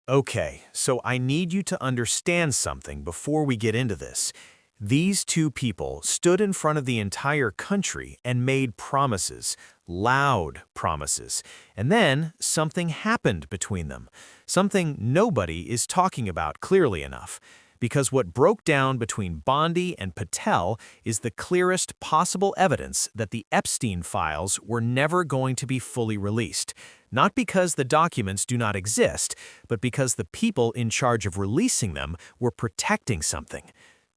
Okay, so I need you to understand something before we get into this. These two people stood in front of the entire country and made promises, loud promises, and then something happened between them, something nobody is talking about clearly enough. Because what broke down between Bondi and Patel is the clearest possible evidence that the Epstein files were never going to be fully released. Not because the documents do not exist, but because the people in charge of releasing them were protecting something.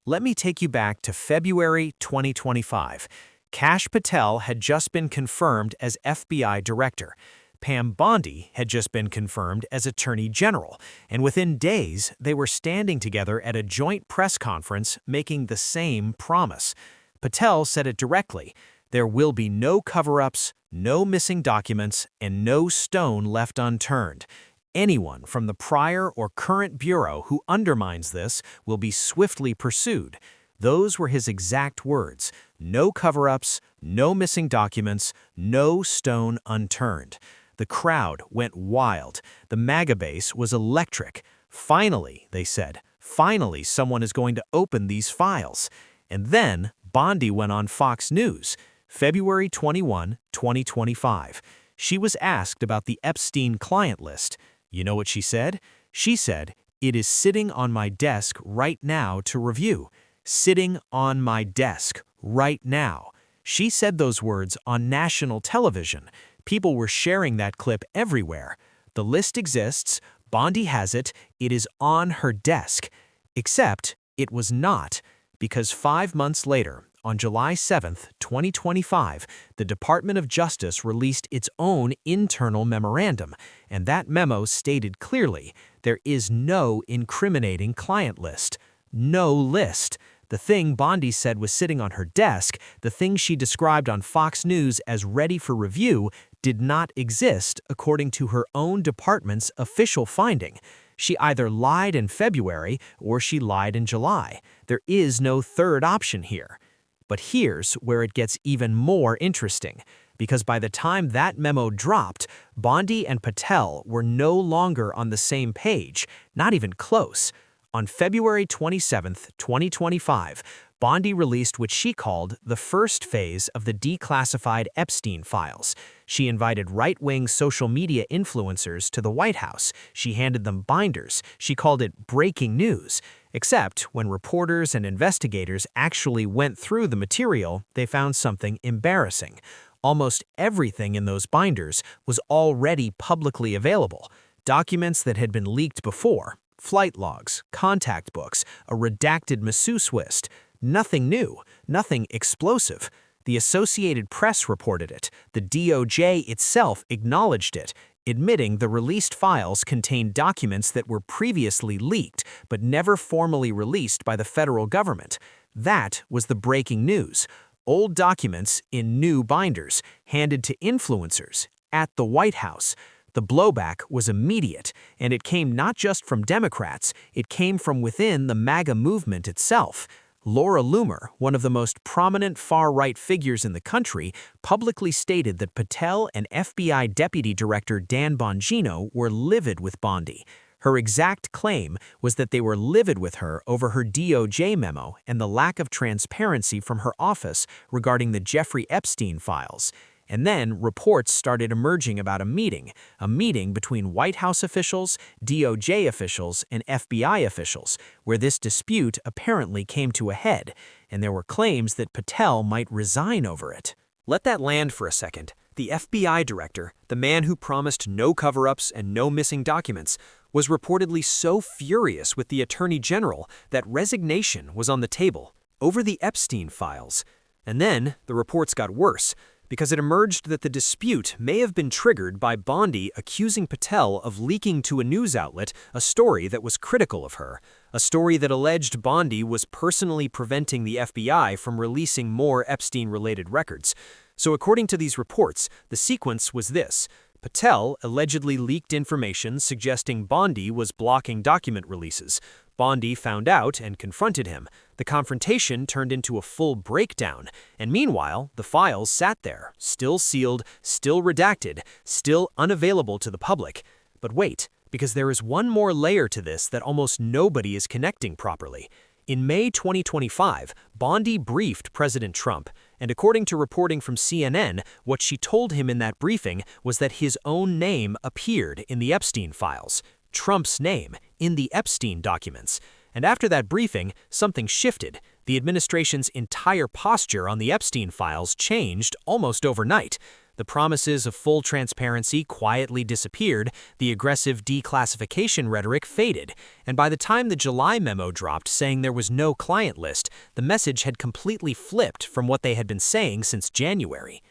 Let me take you back to February 2025. Kash Patel had just been confirmed as FBI director. Pam Bondi had just been confirmed as Attorney General, and within days, they were standing together at a joint press conference making the same promise. Patel said it directly: there will be no cover-ups, no missing documents, and no stone left unturned. Anyone from the prior or current bureau who undermines this will be swiftly pursued. Those were his exact words: no cover-ups, no missing documents, no stone unturned. The crowd went wild. The MAGA base was electric. Finally, they said, finally someone is going to open these files. And then Bondi went on Fox News, February 21, 2025. She was asked about the Epstein client list. You know what she said? She said, "It is sitting on my desk right now to review." Sitting on my desk right now. She said those words on national television. People were sharing that clip everywhere. The list exists, Bondi has it, it is on her desk. Except it was not, because 5 months later, on July 7, 2025, the Department of Justice released its own internal memorandum, and that memo stated clearly, there is no incriminating client list. No list. The thing Bondi said was sitting on her desk, the thing she described on Fox News as ready for review, did not exist according to her own department's official finding. She either lied in February or she lied in July. There is no third option here. But here's where it gets even more interesting, because by the time that memo dropped, Bondi and Patel were no longer on the same page, not even close. On February 27, 2025, Bondi released what she called the first phase of the declassified Epstein files. She invited right-wing social media influencers to the White House. She handed them binders. She called it breaking news. Except when reporters and investigators actually went through the material, they found something embarrassing. Almost everything in those binders was already publicly available. Documents that had been leaked before. Flight logs, contact books, a redacted masseuse list. Nothing new, nothing explosive. The Associated Press reported it. The DOJ itself acknowledged it, admitting the released files contained documents that were previously leaked but never formally released by the federal government. That was the breaking news. Old documents in new binders, handed to influencers at the White House. The blowback was immediate, and it came not just from Democrats, it came from within the MAGA movement itself. Laura Loomer, one of the most prominent far-right figures in the country, publicly stated that Patel and FBI Deputy Director Dan Bongino were livid with Bondi. Her exact claim was that they were livid with her over her DOJ memo and the lack of transparency from her office regarding the Jeffrey Epstein files. And then reports started emerging about a meeting between White House officials, DOJ officials, and FBI officials, where this dispute apparently came to a head, and there were claims that Patel might resign over it. Let that land for a second. The FBI director, the man who promised no cover-ups and no missing documents, was reportedly so furious with the Attorney General that resignation was on the table over the Epstein files. And then the reports got worse, because it emerged that the dispute may have been triggered by Bondi accusing Patel of leaking to a news outlet a story that was critical of her, a story that alleged Bondi was personally preventing the FBI from releasing more Epstein-related records. So according to these reports, the sequence was this. Patel allegedly leaked information suggesting Bondi was blocking document releases. Bondi found out and confronted him. The confrontation turned into a full breakdown, and meanwhile, the files sat there, still sealed, still redacted, still unavailable to the public. But wait, because there is one more layer to this that almost nobody is connecting properly. In May 2025, Bondi briefed President Trump, and according to reporting from CNN, what she told him in that briefing was that his own name appeared in the Epstein files, Trump's name, in the Epstein documents. And after that briefing, something shifted. The administration's entire posture on the Epstein files changed almost overnight. The promises of full transparency quietly disappeared, the aggressive declassification rhetoric faded, and by the time the July memo dropped saying there was no client list, the message had completely flipped from what they had been saying since January.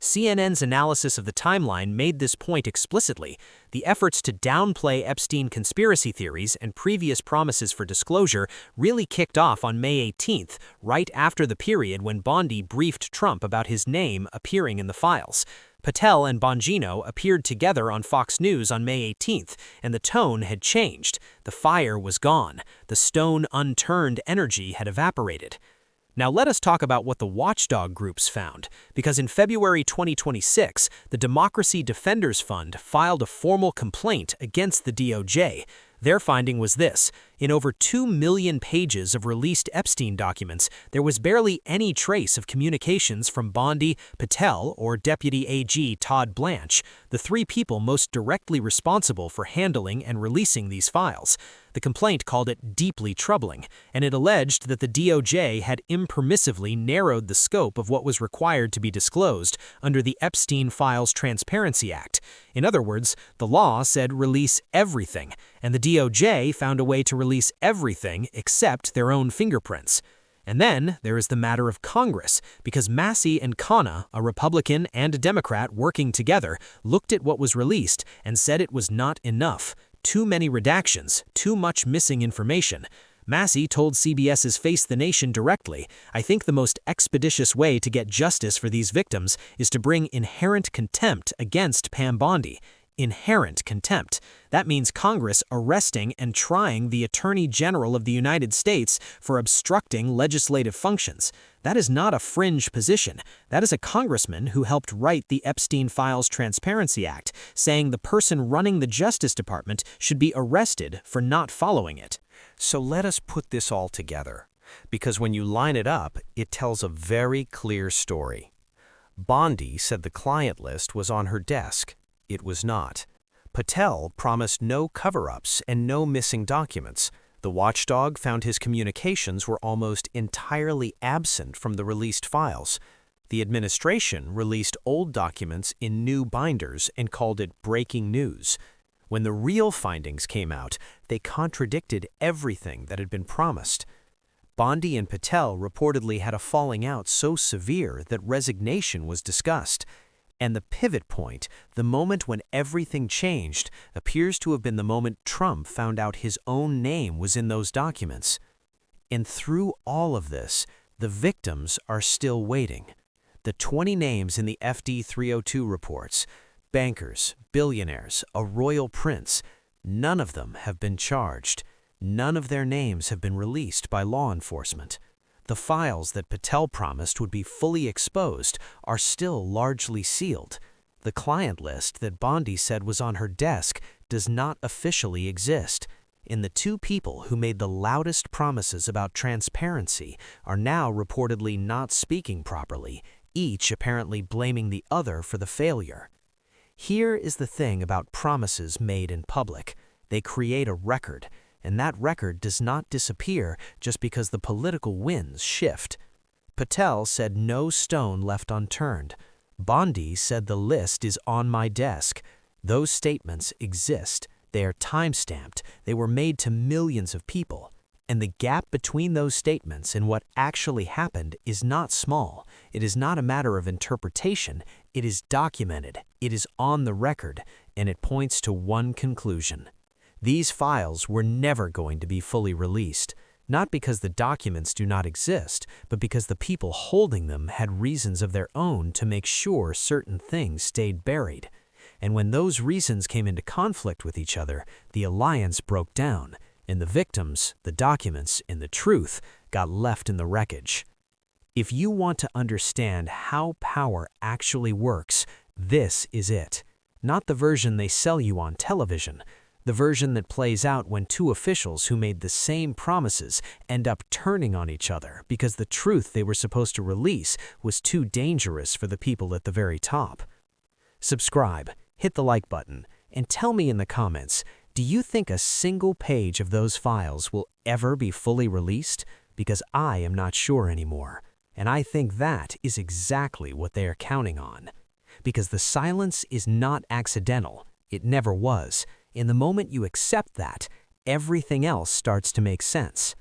CNN's analysis of the timeline made this point explicitly. The efforts to downplay Epstein conspiracy theories and previous promises for disclosure really kicked off on May 18th, right after the period when Bondi briefed Trump about his name appearing in the files. Patel and Bongino appeared together on Fox News on May 18th, and the tone had changed. The fire was gone. The stone unturned energy had evaporated. Now let us talk about what the watchdog groups found, because in February 2026, the Democracy Defenders Fund filed a formal complaint against the DOJ. Their finding was this: in over 2 million pages of released Epstein documents, there was barely any trace of communications from Bondi, Patel, or Deputy AG Todd Blanche, the three people most directly responsible for handling and releasing these files. The complaint called it deeply troubling, and it alleged that the DOJ had impermissively narrowed the scope of what was required to be disclosed under the Epstein Files Transparency Act. In other words, the law said release everything, and the DOJ found a way to release everything except their own fingerprints. And then there is the matter of Congress, because Massey and Khanna, a Republican and a Democrat working together, looked at what was released and said it was not enough. Too many redactions, too much missing information. Massey told CBS's Face the Nation directly, "I think the most expeditious way to get justice for these victims is to bring inherent contempt against Pam Bondi." Inherent contempt. That means Congress arresting and trying the Attorney General of the United States for obstructing legislative functions. That is not a fringe position. That is a congressman who helped write the Epstein Files Transparency Act, saying the person running the Justice Department should be arrested for not following it. So let us put this all together, because when you line it up, it tells a very clear story. Bondi said the client list was on her desk. It was not. Patel promised no cover-ups and no missing documents. The watchdog found his communications were almost entirely absent from the released files. The administration released old documents in new binders and called it breaking news. When the real findings came out, they contradicted everything that had been promised. Bondi and Patel reportedly had a falling out so severe that resignation was discussed. And the pivot point, the moment when everything changed, appears to have been the moment Trump found out his own name was in those documents. And through all of this, the victims are still waiting. The 20 names in the FD 302 reports, bankers, billionaires, a royal prince, none of them have been charged. None of their names have been released by law enforcement. The files that Patel promised would be fully exposed are still largely sealed. The client list that Bondi said was on her desk does not officially exist. And the two people who made the loudest promises about transparency are now reportedly not speaking properly, each apparently blaming the other for the failure. Here is the thing about promises made in public. They create a record. And that record does not disappear just because the political winds shift. Patel said no stone left unturned. Bondi said the list is on my desk. Those statements exist. They are time-stamped. They were made to millions of people. And the gap between those statements and what actually happened is not small. It is not a matter of interpretation. It is documented. It is on the record. And it points to one conclusion. These files were never going to be fully released, not because the documents do not exist, but because the people holding them had reasons of their own to make sure certain things stayed buried. And when those reasons came into conflict with each other, the alliance broke down, and the victims, the documents, and the truth got left in the wreckage. If you want to understand how power actually works, this is it. Not the version they sell you on television. The version that plays out when two officials who made the same promises end up turning on each other because the truth they were supposed to release was too dangerous for the people at the very top. Subscribe, hit the like button, and tell me in the comments, do you think a single page of those files will ever be fully released? Because I am not sure anymore. And I think that is exactly what they are counting on. Because the silence is not accidental. It never was. In the moment you accept that, everything else starts to make sense.